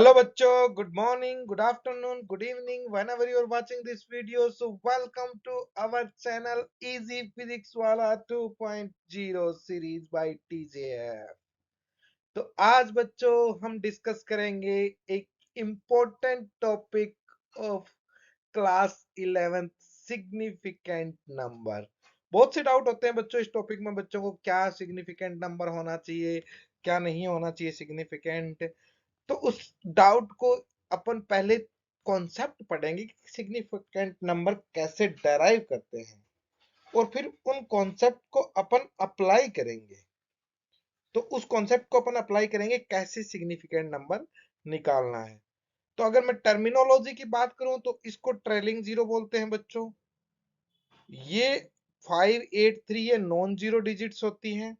Hello बच्चों, good morning, good afternoon, good evening, whenever you are watching this video. So welcome to our channel Easy Physics वाला 2.0 series by TJF. तो आज बच्चों हम discuss करेंगे एक important topic of class 11th significant number. बहुत से डाउट होते हैं बच्चों इस टॉपिक में, बच्चों को क्या सिग्निफिकेंट नंबर होना चाहिए, क्या नहीं होना चाहिए सिग्निफिकेंट। तो उस डाउट को अपन पहले कॉन्सेप्ट पढ़ेंगे कि सिग्निफिकेंट नंबर कैसे डराइव करते हैं और फिर उन कॉन्सेप्ट को अपन अप्लाई करेंगे। तो उस कॉन्सेप्ट को अपन अप्लाई करेंगे कैसे सिग्निफिकेंट नंबर निकालना है। तो अगर मैं टर्मिनोलॉजी की बात करूं तो इसको ट्रेलिंग जीरो बोलते हैं बच्चों। ये 583 ये नॉन जीरो डिजिट्स होती हैं।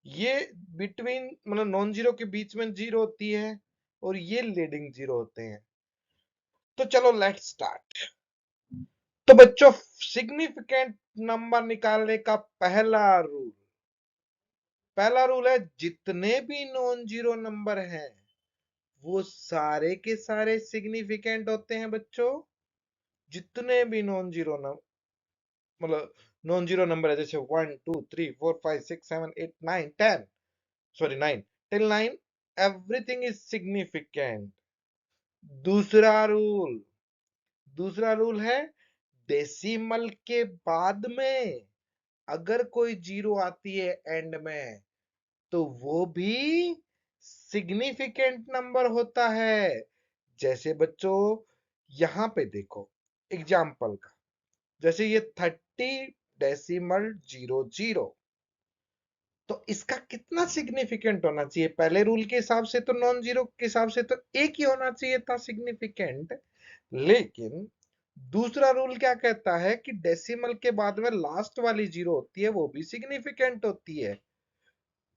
ये बिटवीन मतलब नॉन जीरो के बीच में जीरो होती है और ये लीडिंग जीरो होते हैं। तो चलो लेट्स स्टार्ट। तो बच्चों सिग्निफिकेंट नंबर निकालने का पहला रूल है जितने भी नॉन जीरो नंबर हैं वो सारे के सारे सिग्निफिकेंट होते हैं बच्चों। जितने भी नॉन जीरो मतलब नॉन जीरो नंबर है जैसे 1 2 3 4 5 6 7 8 9 10 sorry 9 till 9 everything is significant. दूसरा रूल दूसरा रूल है डेसिमल के बाद में अगर कोई जीरो आती है एंड में तो वो भी सिग्निफिकेंट नंबर होता है। जैसे बच्चों यहां पे देखो एग्जाम्पल का, जैसे ये 30.00। तो इसका कितना सिग्निफिकेंट होना चाहिए? पहले रूल के हिसाब से तो नॉन जीरो के हिसाब से तो एक ही होना चाहिए था सिग्निफिकेंट, लेकिन दूसरा रूल क्या कहता है कि डेसिमल के बाद में लास्ट वाली जीरो होती है वो भी सिग्निफिकेंट होती है।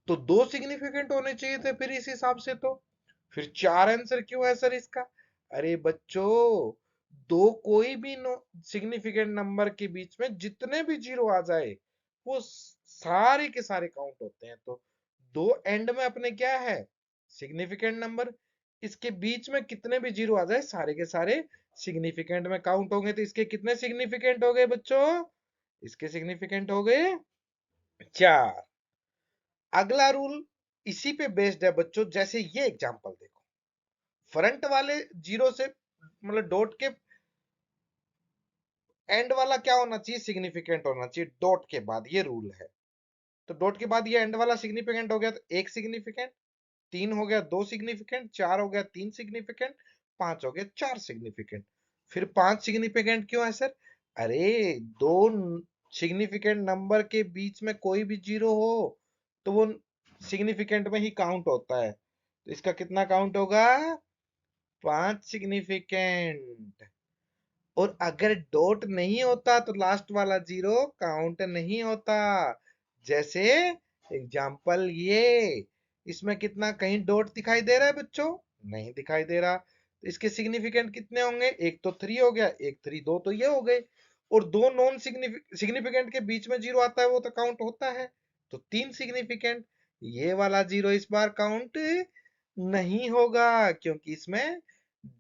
तो दो सिग्निफिकेंट होने चाहिए थे फिर इस हिसाब से। तो फिर चार आंसर क्यों है सर इसका? अरे बच्चों दो कोई भी नो सिग्निफिकेंट नंबर के बीच में जितने भी जीरो आ जाए वो सारे के सारे काउंट होते हैं। तो दो एंड में अपने क्या है सिग्निफिकेंट नंबर, इसके बीच में कितने भी जीरो आ जाए सारे के सारे सिग्निफिकेंट में काउंट होंगे। तो इसके कितने सिग्निफिकेंट हो गए बच्चों? इसके सिग्निफिकेंट हो गए चार। अगला रूल इसी पे बेस्ड है बच्चों। जैसे ये एग्जांपल देखो, फ्रंट वाले जीरो से मतलब डॉट के एंड वाला क्या होना चाहिए? सिग्निफिकेंट होना चाहिए डॉट के बाद, ये रूल है। तो डॉट के बाद ये एंड वाला सिग्निफिकेंट हो गया तो एक सिग्निफिकेंट, तीन हो गया दो सिग्निफिकेंट, चार हो गया तीन सिग्निफिकेंट, पांच हो गया चार सिग्निफिकेंट। फिर पांच सिग्निफिकेंट क्यों है सर? अरे दो सिग्निफिकेंट नंबर के बीच में कोई भी जीरो हो तो वो सिग्निफिकेंट में ही काउंट होता है। तो इसका कितना काउंट होगा? पांच सिग्निफिकेंट। और अगर डॉट नहीं होता तो लास्ट वाला जीरो काउंट नहीं होता। जैसे एग्जाम्पल ये, इसमें कितना कहीं डॉट दिखाई दे रहा है बच्चों? नहीं दिखाई दे रहा। तो इसके सिग्निफिकेंट कितने होंगे? एक तो थ्री हो गया, एक थ्री, दो तो ये हो गए। और दो नॉन सिग्निफिकेंट के बीच में जीरो आता है वो तो काउंट होता है। तो तीन सिग्निफिकेंट। ये वाला जीरो इस बार काउंट नहीं होगा क्योंकि इसमें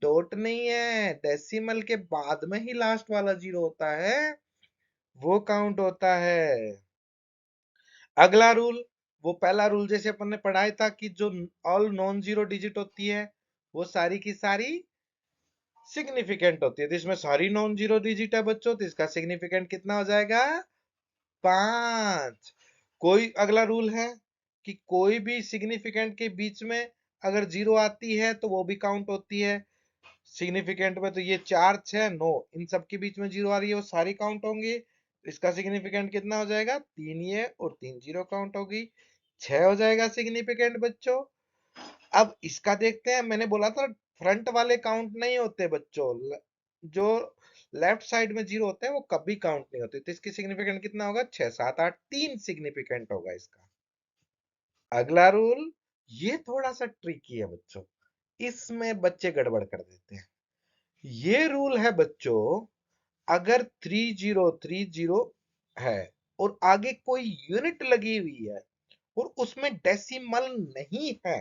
डॉट नहीं है। डेसिमल के बाद में ही लास्ट वाला जीरो होता है, वो काउंट होता है। अगला रूल, वो पहला रूल जैसे अपन ने पढ़ाया था कि जो ऑल नॉन जीरो डिजिट होती है वो सारी की सारी सिग्निफिकेंट होती है। तो इसमें सारी नॉन जीरो डिजिट है बच्चों, तो इसका सिग्निफिकेंट कितना हो जाएगा? पांच। कोई अगला रूल है कि कोई भी सिग्निफिकेंट के बीच में अगर जीरो आती है तो वो भी काउंट होती है सिग्निफिकेंट में। तो ये चार छह नौ इन सब के बीच में जीरो आ रही है वो सारी काउंट होंगी। इसका सिग्निफिकेंट कितना हो जाएगा? तीन ये और तीन जीरो काउंट होगी, छह हो जाएगा सिग्निफिकेंट बच्चों। अब इसका देखते हैं। मैंने बोला था फ्रंट वाले काउंट नहीं होते बच्चों, जो लेफ्ट साइड में जीरो होते हैं वो कभी काउंट नहीं होते। तो इसकी सिग्निफिकेंट कितना होगा? छह सात आठ, तीन सिग्निफिकेंट होगा इसका। अगला रूल ये थोड़ा सा ट्रिकी है बच्चों, इसमें बच्चे गड़बड़ कर देते हैं। ये रूल है बच्चों, अगर 3030 है और आगे कोई यूनिट लगी हुई है और उसमें डेसिमल नहीं है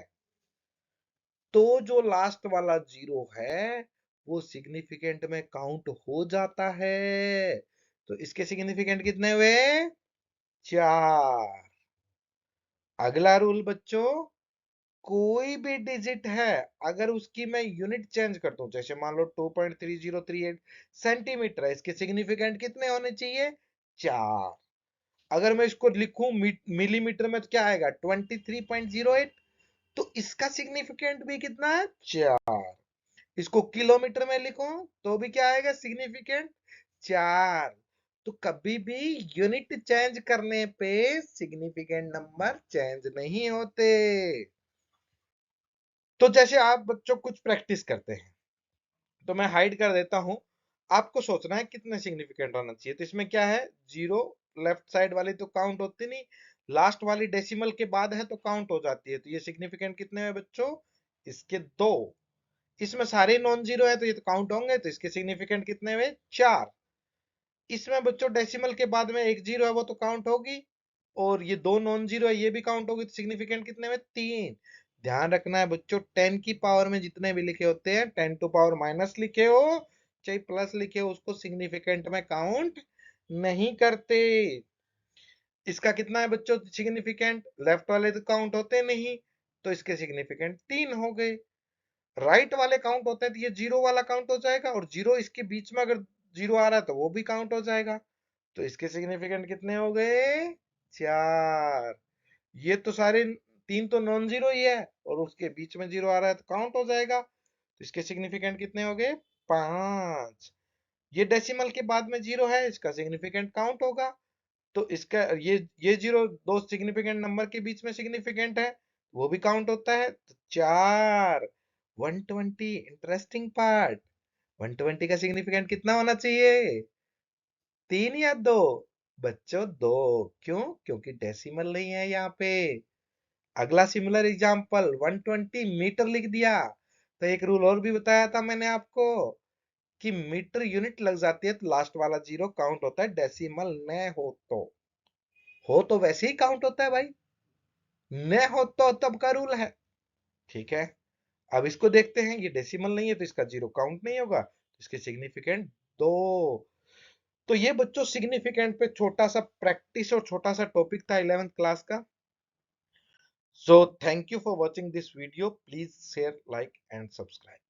तो जो लास्ट वाला जीरो है वो सिग्निफिकेंट में काउंट हो जाता है। तो इसके सिग्निफिकेंट कितने हुए? 4। अगला रूल बच्चों, कोई भी डिजिट है अगर उसकी मैं यूनिट चेंज करता हूं, जैसे मान लो 2.3038 सेंटीमीटर है, इसके सिग्निफिकेंट कितने होने चाहिए? 4। अगर मैं इसको लिखूं मिलीमीटर में तो क्या आएगा? 23.08। तो इसका सिग्निफिकेंट भी कितना है? 4। इसको किलोमीटर में लिखो तो भी क्या आएगा सिग्निफिकेंट? 4। तो कभी भी यूनिट चेंज करने पे सिग्निफिकेंट नंबर चेंज नहीं होते। तो जैसे आप बच्चों कुछ प्रैक्टिस करते हैं, तो मैं हाइड कर देता हूं। आपको सोचना है कितने सिग्निफिकेंट होना चाहिए। तो इसमें क्या है? जीरो लेफ्ट साइड वाली तो काउंट होती नहीं, लास्ट वाली डेसिमल के बाद है तो काउंट हो जाती है। तो ये सिग्निफिकेंट कितने हैं बच्चों? इसके 2। इसमें सारे नॉन जीरो है तो ये तो काउंट होंगे, तो इसके सिग्निफिकेंट कितने हुए? 4। इसमें बच्चों डेसिमल के बाद में एक जीरो है वो तो काउंट होगी, और ये दो नॉन जीरो है ये भी काउंट होगी, तो सिग्निफिकेंट कितने में? 3। ध्यान रखना है बच्चों, 10 की पावर में जितने भी लिखे होते हैं, 10 टू पावर माइनस लिखे हो चाहे प्लस लिखे हो, उसको सिग्निफिकेंट में काउंट नहीं करते। इसका कितना है बच्चों सिग्निफिकेंट? लेफ्ट वाले तो काउंट होते नहीं, तो इसके सिग्निफिकेंट 3 हो गए। राइट वाले काउंट होते हैं तो ये जीरो वाला काउंट हो जाएगा, और जीरो इसके बीच में अगर जीरो आ रहा है तो वो भी काउंट हो जाएगा। तो इसके सिग्निफिकेंट कितने हो गए? 4। ये तो सारे 3 तो नॉन जीरो ही है, और उसके बीच में जीरो आ रहा है तो काउंट हो जाएगा। तो इसके सिग्निफिकेंट कितने हो गए? 5। ये डेसिमल के बाद में जीरो है, इसका सिग्निफिकेंट काउंट होगा। तो इसका ये जीरो दो सिग्निफिकेंट नंबर के बीच में सिग्निफिकेंट है, वो भी काउंट होता है। तो 4। 120। इंटरेस्टिंग पार्ट, 120 का सिग्निफिकेंट कितना होना चाहिए? 3 या 2? बच्चों 2। क्यों? क्योंकि डेसिमल नहीं है यहाँ पे। अगला सिमिलर एग्जांपल, 120 मीटर लिख दिया। तो एक रूल और भी बताया था मैंने आपको कि मीटर यूनिट लग जाती है तो लास्ट वाला जीरो काउंट होता है, डेसिमल न हो तो वैसे ही काउंट होता है भाई, न हो तो तब का रूल है। ठीक है, अब इसको देखते हैं। ये डेसिमल नहीं है तो इसका जीरो काउंट नहीं होगा, इसके सिग्निफिकेंट 2। तो ये बच्चों सिग्निफिकेंट पे छोटा सा प्रैक्टिस और छोटा सा टॉपिक था 11th क्लास का। So thank you for watching this video, please share, like and subscribe.